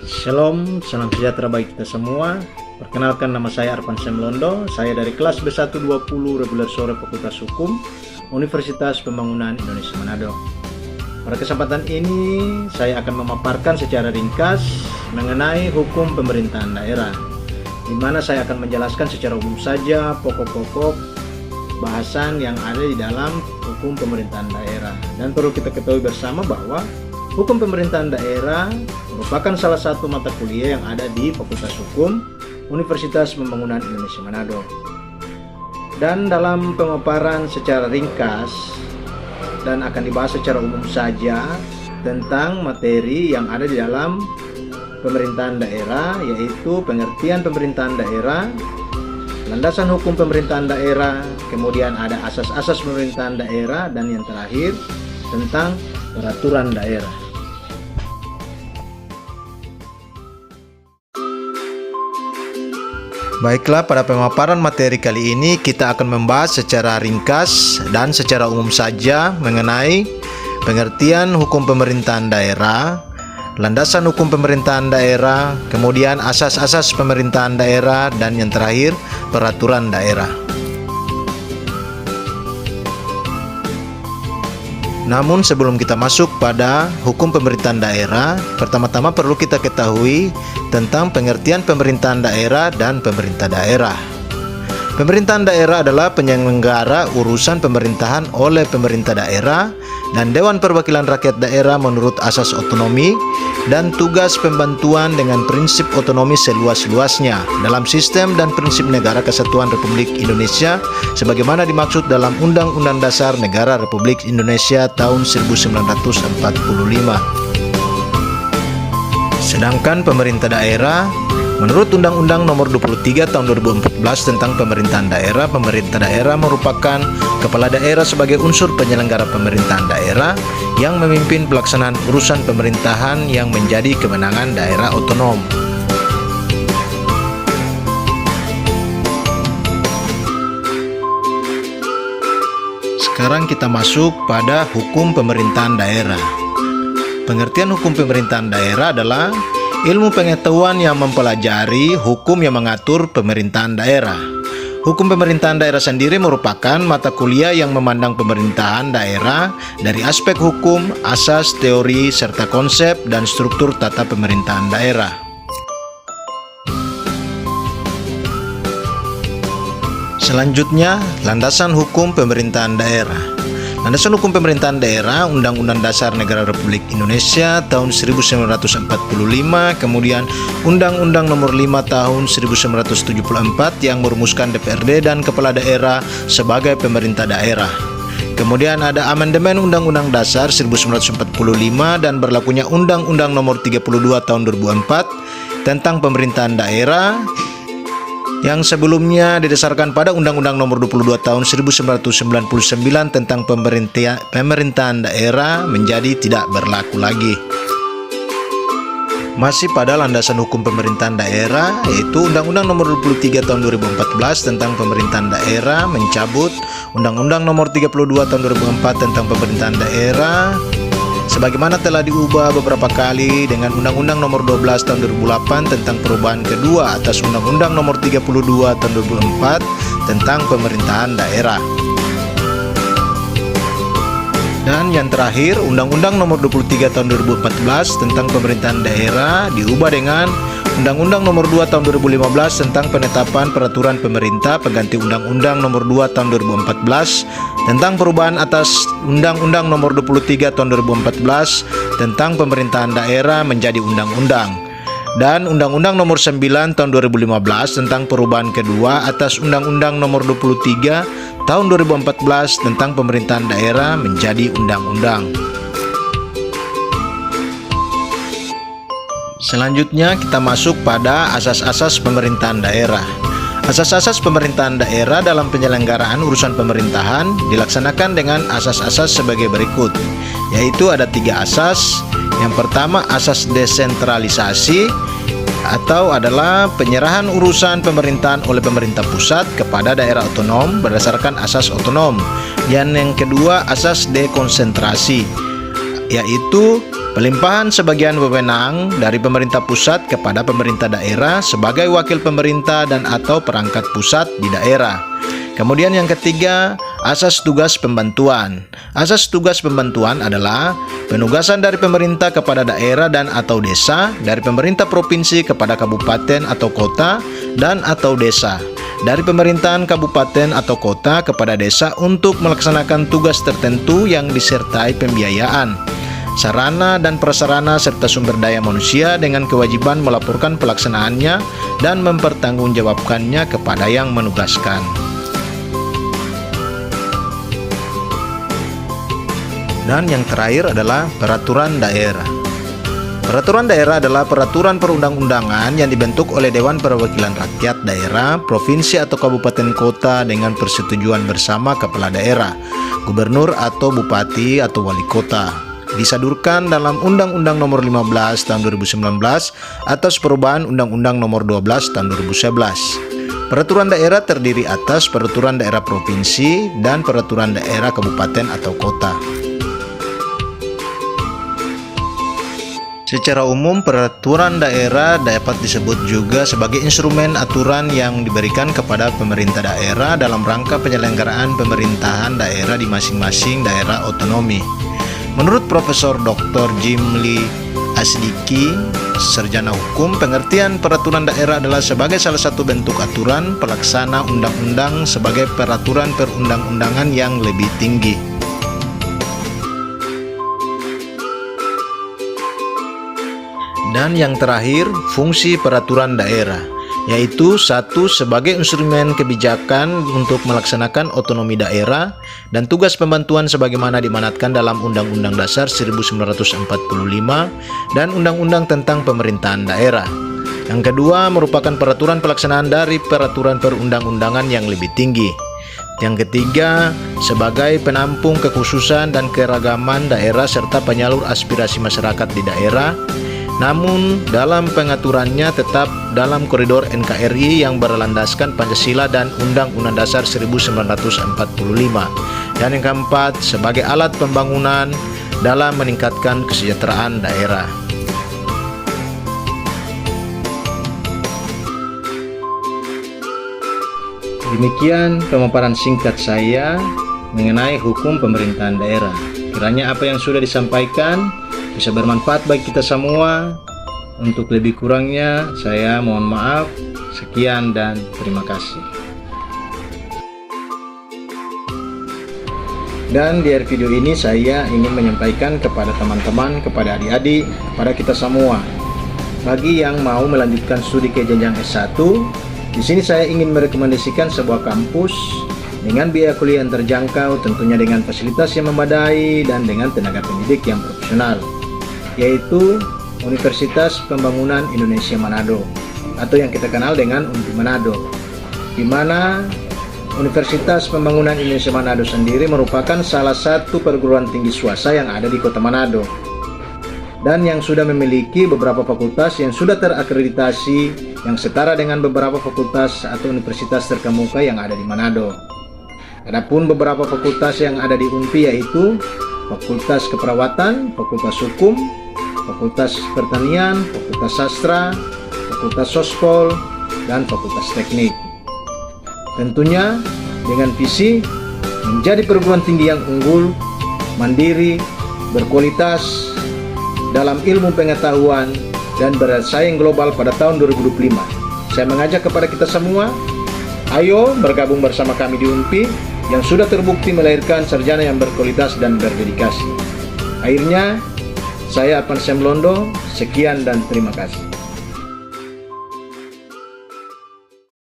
Shalom, salam sejahtera bagi kita semua. Perkenalkan, nama saya Arpan Semlondo. Saya dari kelas B120 reguler sore Fakultas Hukum Universitas Pembangunan Indonesia Manado. Pada kesempatan ini saya akan memaparkan secara ringkas mengenai hukum pemerintahan daerah, di mana saya akan menjelaskan secara umum saja pokok-pokok bahasan yang ada di dalam hukum pemerintahan daerah. Dan perlu kita ketahui bersama bahwa hukum pemerintahan daerah merupakan salah satu mata kuliah yang ada di Fakultas Hukum Universitas Pembangunan Indonesia Manado. Dan dalam pemaparan secara ringkas dan akan dibahas secara umum saja tentang materi yang ada di dalam pemerintahan daerah, yaitu pengertian pemerintahan daerah, landasan hukum pemerintahan daerah, kemudian ada asas-asas pemerintahan daerah, dan yang terakhir tentang peraturan daerah. Baiklah, pada pemaparan materi kali ini kita akan membahas secara ringkas dan secara umum saja mengenai pengertian hukum pemerintahan daerah, landasan hukum pemerintahan daerah, kemudian asas-asas pemerintahan daerah, dan yang terakhir peraturan daerah. Namun sebelum kita masuk pada hukum pemerintahan daerah, pertama-tama perlu kita ketahui tentang pengertian pemerintahan daerah dan pemerintah daerah. Pemerintahan daerah adalah penyelenggara urusan pemerintahan oleh pemerintah daerah dan Dewan Perwakilan Rakyat Daerah menurut asas otonomi dan tugas pembantuan dengan prinsip otonomi seluas-luasnya dalam sistem dan prinsip Negara Kesatuan Republik Indonesia sebagaimana dimaksud dalam Undang-Undang Dasar Negara Republik Indonesia tahun 1945. Sedangkan pemerintah daerah menurut Undang-Undang Nomor 23 Tahun 2014 tentang Pemerintahan Daerah merupakan kepala daerah sebagai unsur penyelenggara pemerintahan daerah yang memimpin pelaksanaan urusan pemerintahan yang menjadi kewenangan daerah otonom. Sekarang kita masuk pada hukum pemerintahan daerah. Pengertian hukum pemerintahan daerah adalah ilmu pengetahuan yang mempelajari hukum yang mengatur pemerintahan daerah. Hukum pemerintahan daerah sendiri merupakan mata kuliah yang memandang pemerintahan daerah dari aspek hukum, asas, teori, serta konsep dan struktur tata pemerintahan daerah. Selanjutnya, landasan hukum pemerintahan daerah. Landasan hukum pemerintahan daerah Undang-Undang Dasar Negara Republik Indonesia tahun 1945, kemudian Undang-Undang Nomor 5 tahun 1974 yang merumuskan DPRD dan kepala daerah sebagai pemerintah daerah. Kemudian ada amandemen Undang-Undang Dasar 1945 dan berlakunya Undang-Undang Nomor 32 tahun 2004 tentang pemerintahan daerah yang sebelumnya didasarkan pada Undang-Undang Nomor 22 Tahun 1999 tentang pemerintahan daerah menjadi tidak berlaku lagi. Masih pada landasan hukum pemerintahan daerah, yaitu Undang-Undang Nomor 23 Tahun 2014 tentang pemerintahan daerah mencabut Undang-Undang Nomor 32 Tahun 2004 tentang pemerintahan daerah sebagaimana telah diubah beberapa kali dengan Undang-Undang Nomor 12 Tahun 2008 tentang perubahan kedua atas Undang-Undang Nomor 32 Tahun 2004 tentang pemerintahan daerah. Dan yang terakhir, Undang-Undang Nomor 23 Tahun 2014 tentang pemerintahan daerah diubah dengan Undang-Undang Nomor 2 Tahun 2015 tentang penetapan peraturan pemerintah pengganti Undang-Undang Nomor 2 Tahun 2014 tentang perubahan atas Undang-Undang Nomor 23 Tahun 2014 tentang pemerintahan daerah menjadi undang-undang, dan Undang-Undang Nomor 9 Tahun 2015 tentang perubahan kedua atas Undang-Undang Nomor 23 Tahun 2014 tentang pemerintahan daerah menjadi undang-undang. Selanjutnya kita masuk pada asas-asas pemerintahan daerah. Asas-asas pemerintahan daerah dalam penyelenggaraan urusan pemerintahan dilaksanakan dengan asas-asas sebagai berikut, yaitu ada 3 asas. Yang pertama, asas desentralisasi atau adalah penyerahan urusan pemerintahan oleh pemerintah pusat kepada daerah otonom berdasarkan asas otonom. Dan yang kedua, asas dekonsentrasi, yaitu Pelimpahan sebagian wewenang dari pemerintah pusat kepada pemerintah daerah sebagai wakil pemerintah dan atau perangkat pusat di daerah. Kemudian yang ketiga, asas tugas pembantuan. Asas tugas pembantuan adalah penugasan dari pemerintah kepada daerah dan atau desa, dari pemerintah provinsi kepada kabupaten atau kota dan atau desa, dari pemerintahan kabupaten atau kota kepada desa untuk melaksanakan tugas tertentu yang disertai pembiayaan, sarana dan prasarana serta sumber daya manusia dengan kewajiban melaporkan pelaksanaannya dan mempertanggungjawabkannya kepada yang menugaskan. Dan yang terakhir adalah peraturan daerah. Peraturan daerah adalah peraturan perundang-undangan yang dibentuk oleh Dewan Perwakilan Rakyat Daerah, Provinsi atau Kabupaten Kota dengan persetujuan bersama Kepala Daerah, Gubernur atau Bupati atau Wali Kota. Disadurkan dalam Undang-Undang Nomor 15 Tahun 2019 atas perubahan Undang-Undang Nomor 12 Tahun 2011. Peraturan daerah terdiri atas peraturan daerah provinsi dan peraturan daerah kabupaten atau kota. Secara umum, peraturan daerah dapat disebut juga sebagai instrumen aturan yang diberikan kepada pemerintah daerah dalam rangka penyelenggaraan pemerintahan daerah di masing-masing daerah otonomi. Menurut Profesor Dr. Jim Lee Asdiki, sarjana hukum, pengertian peraturan daerah adalah sebagai salah satu bentuk aturan pelaksana undang-undang sebagai peraturan perundang-undangan yang lebih tinggi. Dan yang terakhir, fungsi peraturan daerah, yaitu satu, sebagai instrumen kebijakan untuk melaksanakan otonomi daerah dan tugas pembantuan sebagaimana diamanatkan dalam Undang-Undang Dasar 1945 dan Undang-Undang tentang Pemerintahan Daerah. Yang kedua, merupakan peraturan pelaksanaan dari peraturan perundang-undangan yang lebih tinggi. Yang ketiga, sebagai penampung kekhususan dan keragaman daerah serta penyalur aspirasi masyarakat di daerah, namun dalam pengaturannya tetap dalam koridor NKRI yang berlandaskan Pancasila dan Undang-Undang Dasar 1945. Dan yang keempat, sebagai alat pembangunan dalam meningkatkan kesejahteraan daerah. Demikian pemaparan singkat saya mengenai hukum pemerintahan daerah. Kiranya apa yang sudah disampaikan bisa bermanfaat bagi kita semua. Untuk lebih kurangnya saya mohon maaf. Sekian dan terima kasih. Dan di akhir video ini saya ingin menyampaikan kepada teman-teman, kepada adik-adik, kepada kita semua, bagi yang mau melanjutkan studi ke jenjang S1, di sini saya ingin merekomendasikan sebuah kampus dengan biaya kuliah yang terjangkau, tentunya dengan fasilitas yang memadai dan dengan tenaga pendidik yang profesional, yaitu Universitas Pembangunan Indonesia Manado atau yang kita kenal dengan UNPI Manado, di mana Universitas Pembangunan Indonesia Manado sendiri merupakan salah satu perguruan tinggi swasta yang ada di Kota Manado dan yang sudah memiliki beberapa fakultas yang sudah terakreditasi yang setara dengan beberapa fakultas atau universitas terkemuka yang ada di Manado. Adapun beberapa fakultas yang ada di UNPI yaitu Fakultas Keperawatan, Fakultas Hukum, Fakultas Pertanian, Fakultas Sastra, Fakultas Sospol, dan Fakultas Teknik. Tentunya dengan visi menjadi perguruan tinggi yang unggul, mandiri, berkualitas dalam ilmu pengetahuan, dan bersaing global pada tahun 2025. Saya mengajak kepada kita semua, ayo bergabung bersama kami di UNPI yang sudah terbukti melahirkan sarjana yang berkualitas dan berdedikasi. Akhirnya, saya Arpan Syam Londo, sekian dan terima kasih.